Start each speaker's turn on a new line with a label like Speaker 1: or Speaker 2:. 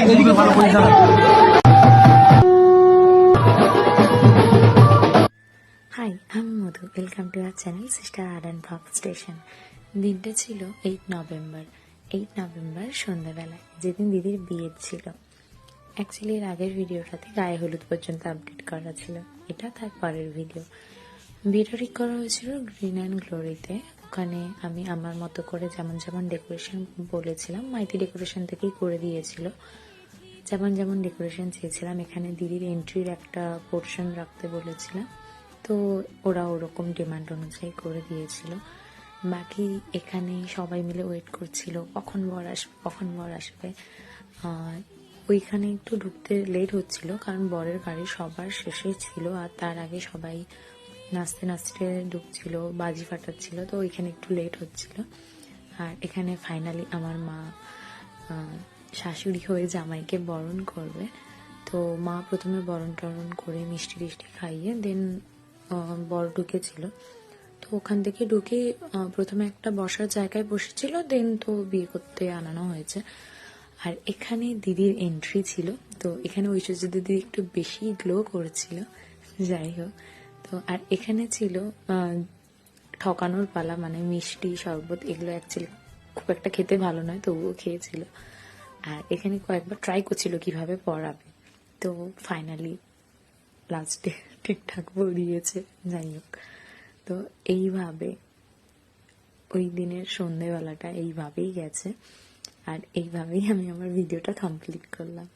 Speaker 1: High, আমি Madhu. Welcome to our channel sister art and blog station. দিনটা ছিল 8 November সন্ধ্যাবেলায়, যেদিন দিদির বিয়ে ছিল। অ্যাকচুয়ালি এর আগের ভিডিওটাতে গায়ে হলুদ পর্যন্ত আপডেট করা ছিল, এটা তার পরের ভিডিও। বিয়েটা ঠিক করা হয়েছিল গ্রিন অ্যান্ড গ্লোরিতে। ওখানে আমি আমার মতো করে যেমন যেমন ডেকোরেশন বলেছিলাম, মাইতি ডেকোরেশন থেকেই করে দিয়েছিল। যেমন যেমন ডেকোরেশন চেয়েছিলাম, এখানে দিদির এন্ট্রির একটা পোর্শন রাখতে বলেছিলাম, তো ওরা ওরকম ডিমান্ড অনুযায়ী করে দিয়েছিল। বাকি এখানে সবাই মিলে ওয়েট করছিল কখন বর আসবে। ওইখানে একটু ঢুকতে লেট হচ্ছিল, কারণ বরের গাড়ি সবার শেষে ছিল, আর তার আগে সবাই নাচতে নাচতে ঢুকছিল, বাজি ফাটাচ্ছিল, তো ওইখানে একটু লেট হচ্ছিল। আর এখানে ফাইনালি আমার মা শাশুড়ি হয়ে জামাইকে বরণ করবে। তো মা প্রথমে বরণ টরণ করে মিষ্টি টিষ্টি খাইয়ে দেন বর ঢুকেছিল। তো ওখান থেকে ঢুকে প্রথমে একটা বসার জায়গায় বসেছিল, দেন তো বিয়ে করতে আনানো হয়েছে। আর এখানে দিদির এন্ট্রি ছিল, তো এখানে ঐশ্বর্য দিদি একটু বেশি গ্লো করেছিল, যাই হোক। তো আর এখানে ছিল ঠকানোর পালা, মানে মিষ্টি শরবত, এগুলো অ্যাকচুয়ালি খুব একটা খেতে ভালো নয়, তবুও খেয়েছিল। আর এখানে কয়েকবার ট্রাই করছিল কিভাবে পড়াবে, তো ফাইনালি লাস্টে ঠিকঠাক পড়িয়েছে, যাই হোক। তো এইভাবে ওই দিনের সন্ধেবেলাটা এইভাবেই গেছে, আর এইভাবেই আমি আমার ভিডিওটা কমপ্লিট করলাম।